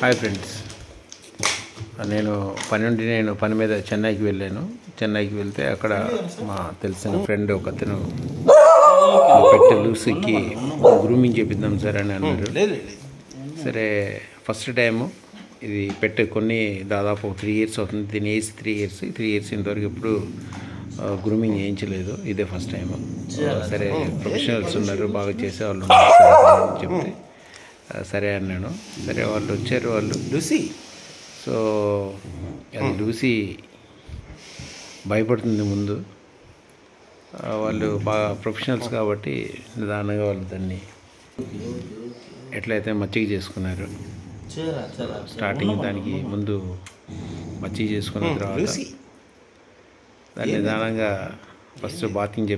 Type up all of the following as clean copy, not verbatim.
Hi friends, నేను పని మీద చెన్నైకి వెళ్ళాను. చెన్నైకి వెళ్తే అక్కడ మా తెలిసిన ఫ్రెండ్ ఒకతను పెట్టి లూసీకి గ్రూమింగ్ చేపిద్దాం సార్ అని అన్నారు. సరే, ఫస్ట్ టైము ఇది పెట్టి కొన్ని దాదాపు 3 years అవుతుంది. దీని ఏజ్ 3 years. 3 years ఇంతవరకు ఎప్పుడు గ్రూమింగ్ చేయించలేదు, ఇదే ఫస్ట్ టైం. సరే, ప్రొఫెషనల్స్ ఉన్నారు, బాగా చేసేవాళ్ళు ఉన్నారు అని చెప్తే సరే అన్నాను. సరే, వాళ్ళు వచ్చారు. వాళ్ళు లూసీ, సో అది లూసీ భయపడుతుంది ముందు. వాళ్ళు బాగా ప్రొఫెషనల్స్ కాబట్టి నిదానంగా వాళ్ళు దాన్ని ఎట్లయితే మచ్చిక చేసుకున్నారు. స్టార్టింగ్ దానికి ముందు మచ్చిక చేసుకున్న తర్వాత దాన్ని నిదానంగా ఫస్ట్ బాతింగ్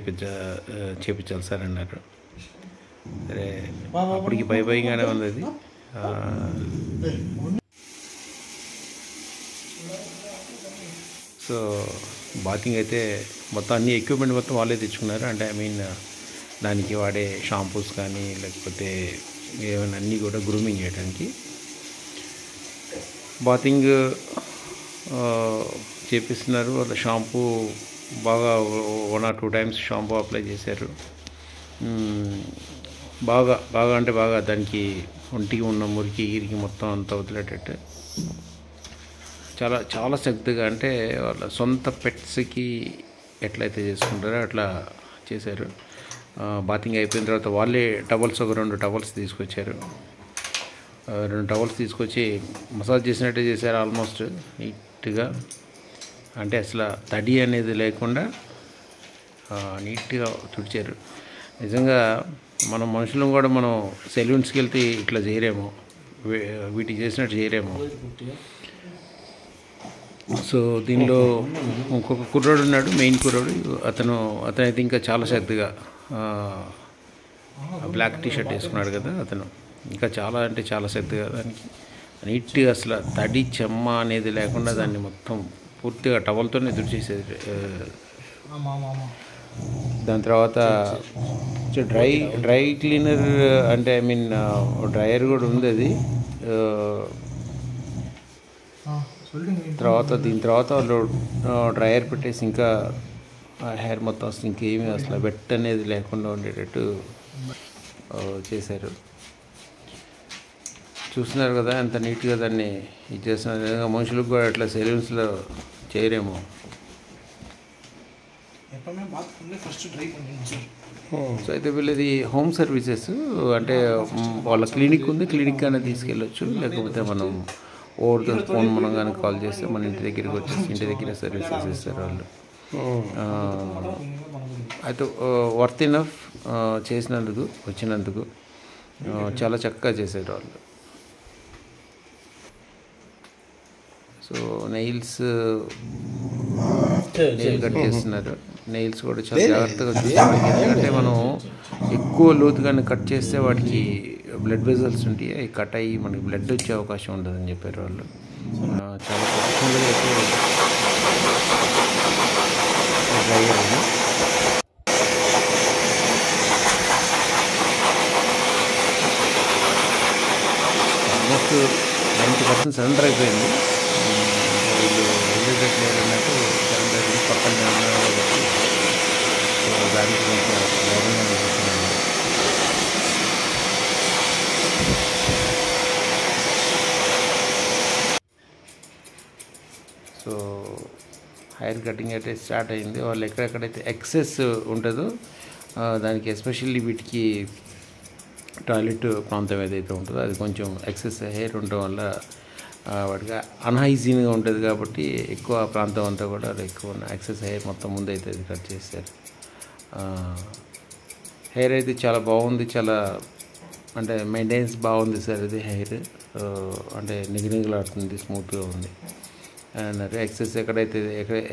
చేపించాలి సార్ అన్నారు. సరే, అప్పటికి భయంగానే ఉంది అది. సో బాతింగ్ అయితే మొత్తం అన్ని ఎక్విప్మెంట్ మొత్తం వాళ్ళే తెచ్చుకున్నారు. అంటే దానికి వాడే షాంపూస్ కానీ లేకపోతే ఏమైనా అన్నీ కూడా గ్రూమింగ్ చేయడానికి. బాతింగ్ చేపిస్తున్నారు. వాళ్ళ షాంపూ బాగా 1 or 2 times షాంపూ అప్లై చేశారు. బాగా అంటే బాగా దానికి ఒంటికి ఉన్న మురికి ఈరికి మొత్తం అంతా వదిలేటట్టు చాలా చాలా శక్తిగా, అంటే వాళ్ళ సొంత పెట్స్కి ఎట్లయితే చేసుకుంటారో అట్లా చేశారు. బాతింగ్ అయిపోయిన తర్వాత వాళ్ళే టవల్స్, ఒక 2 towels తీసుకొచ్చారు. 2 towels తీసుకొచ్చి మసాజ్ చేసినట్టే చేశారు. ఆల్మోస్ట్ నీట్గా, అంటే అసలు తడి అనేది లేకుండా నీట్గా తుడిచారు. నిజంగా మనం మనుషులం కూడా మనం సెలూన్స్కి వెళ్తే ఇట్లా చేయరేమో, వీటికి చేసినట్టు చేయరేమో. సో దీనిలో ఇంకొక కుర్రాడు ఉన్నాడు, మెయిన్ కుర్రాడు. అతనైతే ఇంకా చాలా శక్తిగా బ్లాక్ టీ-షర్ట్ వేసుకున్నాడు కదా, అతను ఇంకా చాలా అంటే చాలా శక్తిగా దానికి నీట్గా అసలు తడి చెమ్మ అనేది లేకుండా దాన్ని మొత్తం పూర్తిగా టవల్తోనే తుడిచేసేది. దాని తర్వాత డ్రై క్లీనర్, అంటే డ్రయర్ కూడా ఉంది అది. దీని తర్వాత వాళ్ళు డ్రయర్ పెట్టేసి ఇంకా హెయిర్ మొత్తం అసలు ఇంకేమీ అసలు వెట్ అనేది లేకుండా ఉండేటట్టు చేశారు. చూస్తున్నారు కదా ఎంత నీట్గా దాన్ని ఇది చేస్తున్నారు. నిజంగా మనుషులకు కూడా అట్లా సెలూన్స్లో చేయరేమో. సో అయితే వీళ్ళది హోమ్ సర్వీసెస్, అంటే వాళ్ళ క్లినిక్ ఉంది, క్లినిక్ కానీ తీసుకెళ్ళొచ్చు. లేకపోతే మనం ఓవర్ ద ఫోన్ మనం కానీ కాల్ చేస్తే మన ఇంటి దగ్గరికి వచ్చేసి ఇంటి దగ్గర సర్వీసెస్ ఇస్తారు వాళ్ళు. అయితే వర్త్ ఇనఫ్ వచ్చినందుకు చాలా చక్కగా చేశారు వాళ్ళు. సో నెయిల్ కట్ చేస్తున్నారు. నెయిల్స్ కూడా చాలా జాగ్రత్తగా చూసుకోవాలి. ఎందుకంటే మనం ఎక్కువ లోతుగానే కట్ చేస్తే వాటికి బ్లడ్ వెజల్స్ ఉంటాయి, అవి కట్ అయ్యి మనకి బ్లడ్ వచ్చే అవకాశం ఉండదని చెప్పారు వాళ్ళు. చాలా ప్రొఫెషనల్గా అయితే డ్రైవర్ ఆల్మోస్ట్ 90% సరెండర్ అయిపోయింది. వీళ్ళు రైల్వే ప్లేయర్ అన్నట్టు సరెండర్ అయింది, పక్కన కాబట్టి. సో దానికి కొంచెం వేగంగా అనిపిస్తున్నాను. సో హెయిర్ కటింగ్ అయితే స్టార్ట్ అయింది. వాళ్ళు ఎక్కడెక్కడైతే ఎక్సెస్ ఉంటుందో దానికి, ఎస్పెషల్లీ వీటికి టాయిలెట్ ప్రాంతం ఏదైతే ఉంటుందో అది కొంచెం ఎక్సెస్ హెయిర్ ఉండటం వల్ల వాటికి అన్హైజీన్గా ఉంటుంది. కాబట్టి ఎక్కువ ప్రాంతం అంతా కూడా ఎక్కువ ఎక్సెస్ హెయిర్ మొత్తం ముందు అయితే అది కట్ చేశారు. హెయిర్ అయితే చాలా బాగుంది, చాలా అంటే మెయింటెనెన్స్ బాగుంది సార్. ఇది హెయిర్ అంటే నిగనిగలాడుతుంది, స్మూత్గా ఉంది అన్నారు. ఎక్కడ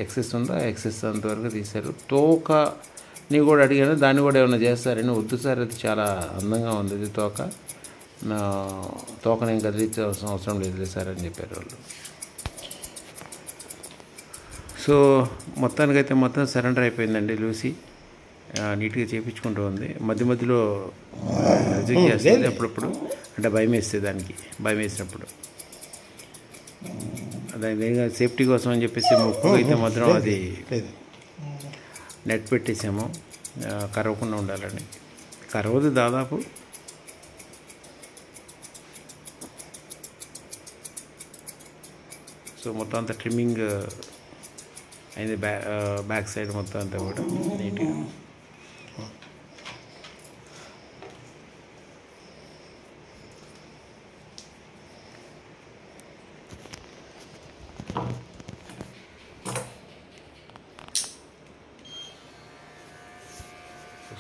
ఎక్సెస్ ఉందో ఆ ఎక్సెస్ అంతవరకు తీశారు. తోకని కూడా అడిగాను, దాన్ని కూడా ఏమైనా చేస్తారని. వద్దు సార్, అది చాలా అందంగా ఉంది, ఇది తోకని ఏం కదిలించాల్సిన అవసరం లేదు సార్ అని చెప్పారు వాళ్ళు. సో మొత్తానికైతే మొత్తం సరెండర్ అయిపోయిందండి లూసీ. నీట్గా చేయించుకుంటూ ఉంది. మధ్యలో రిజెక్ట్ చేస్తుంది అప్పుడప్పుడు, అంటే భయం వేస్తుంది, దానికి భయం వేసినప్పుడు. దాని సేఫ్టీ కోసం అని చెప్పేసి ముక్కు అయితే మాత్రం అది నెట్ పెట్టేసాము, కరవకుండా ఉండాలని. కరవదు దాదాపు. సో మొత్తం అంతా ట్రిమ్మింగ్ అయింది, బ్యాక్ సైడ్ మొత్తం అంతా కూడా నీట్గా.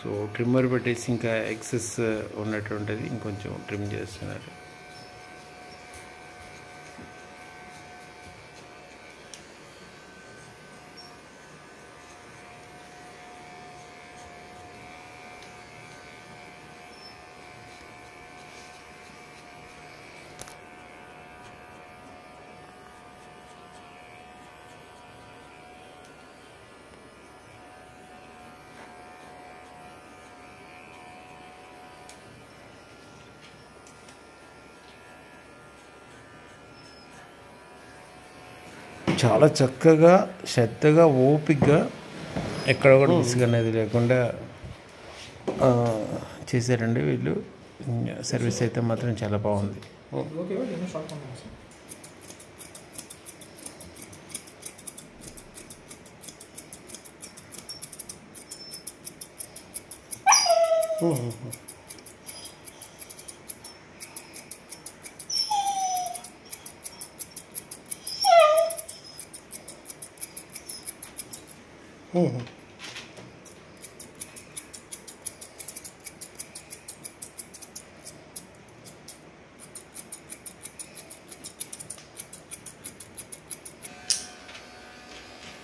సో ట్రిమ్మర్ పెట్టేసి ఇంకా ఎక్సెస్ ఉన్నటువంటిది ఇంకొంచెం ట్రిమ్ చేస్తున్నారు. చాలా చక్కగా, శ్రద్ధగా, ఓపికగా, ఎక్కడ కూడా మిస్గా అనేది లేకుండా చేశారండి వీళ్ళు. సర్వీస్ అయితే మాత్రం చాలా బాగుంది.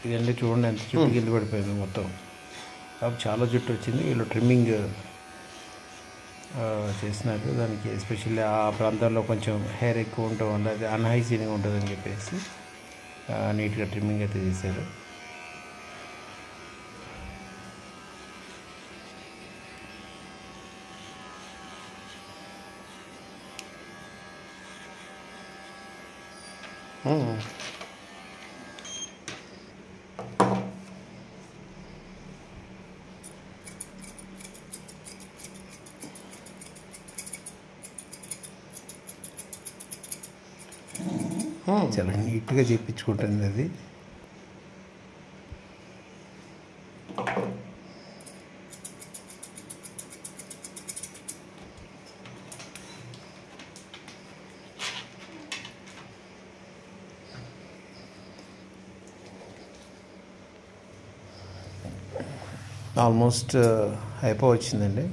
ఇదండి చూడండి ఎంత జుట్టు కింద పడిపోయింది మొత్తం. కాబట్టి చాలా జుట్టు వచ్చింది. వీళ్ళు ట్రిమ్మింగ్ చేసినారు. దానికి ఎస్పెషల్లీ ఆ ప్రాంతాల్లో కొంచెం హెయిర్ ఎక్కువ ఉండటం వల్ల అది అన్హైజీన్గా ఉంటుందని చెప్పేసి నీట్గా ట్రిమ్మింగ్ అయితే చేశారు. చాలా నీట్గా చేయించుకుంటుంది అది. ఆల్మోస్ట్ అయిపోవచ్చిందండి.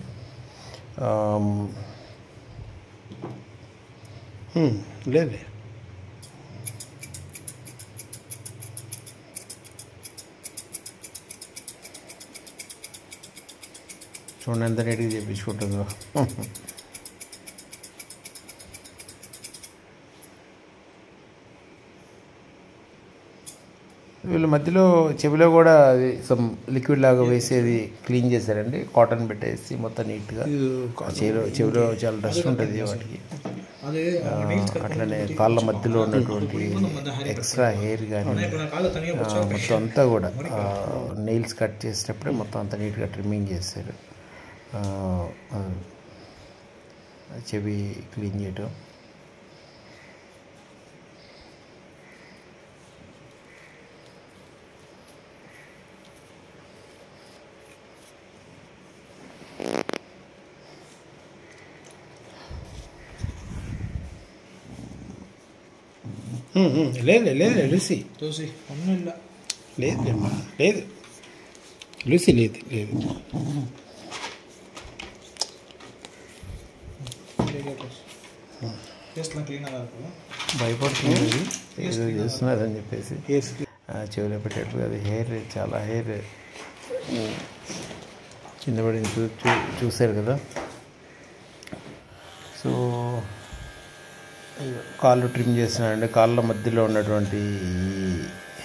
లేదు చూడండి ఎంత నీట్గా చేయించుకుంటుందో. వీళ్ళు మధ్యలో చెవిలో కూడా అది సమ్ లిక్విడ్ లాగా వేసేది క్లీన్ చేశారండి. కాటన్ పెట్టేసి మొత్తం నీట్గా. చెవిలో చాలా డస్ట్ ఉంటుంది వాటికి. అట్లనే కాళ్ళ మధ్యలో ఉన్నటువంటి ఎక్స్ట్రా హెయిర్ కానీ మొత్తం అంతా కూడా నెయిల్స్ కట్ చేసేటప్పుడే మొత్తం అంతా నీట్గా ట్రిమ్మింగ్ చేస్తారు. చెవి క్లీన్ చేయటం. లేదు లేదు లూసీ లేదు లేదు లూసీ లేదు లేదు భయపడుతుంది ఏదో చేస్తున్నారని చెప్పేసి చెవిలో పెట్టేటప్పుడు అది హెయిర్ చాలా హెయిర్ కింద పడింది చూశారు కదా. సో కాళ్ళు ట్రిమ్ చేస్తున్నారంటే కాళ్ళ మధ్యలో ఉన్నటువంటి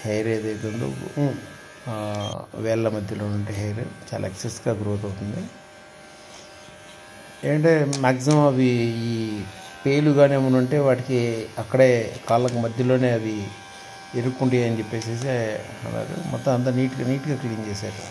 హెయిర్ ఏదైతే ఉందో వేళ్ళ మధ్యలో ఉండే హెయిర్ చాలా ఎక్సెస్గా గ్రోత్ అవుతుంది. ఏంటంటే మ్యాక్సిమం అవి ఈ పేలు కానీ ఏమైనా ఉంటే వాటికి అక్కడే కాళ్ళకు మధ్యలోనే అవి ఇరుక్కుంటాయి అని చెప్పేసి అన్నారు. మొత్తం అంతా నీట్గా క్లీన్ చేశారు.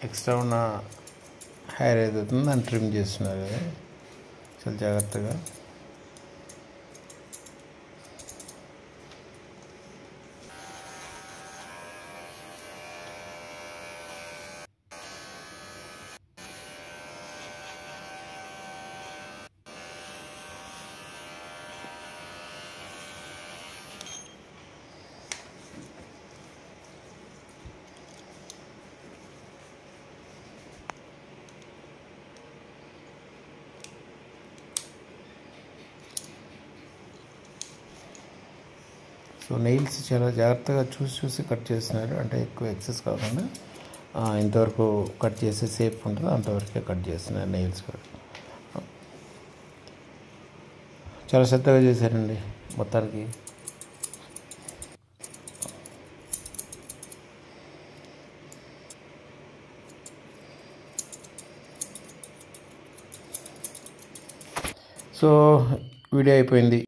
ఎక్స్ట్రా ఉన్న హెయిర్ ఏదైతే దాన్ని ట్రిమ్ చేస్తున్నారు చాలా జాగ్రత్తగా. సో నెయిల్స్ చాలా జాగ్రత్తగా చూసి కట్ చేస్తున్నారు. అంటే ఎక్కువ ఎక్సెస్ కాకుండా ఇంతవరకు కట్ చేస్తే సేఫ్ ఉంటుందో అంతవరకే కట్ చేస్తున్నారు నెయిల్స్ కూడా. చాలా శ్రద్ధగా చేశారండి మొత్తానికి. సో వీడియో అయిపోయింది.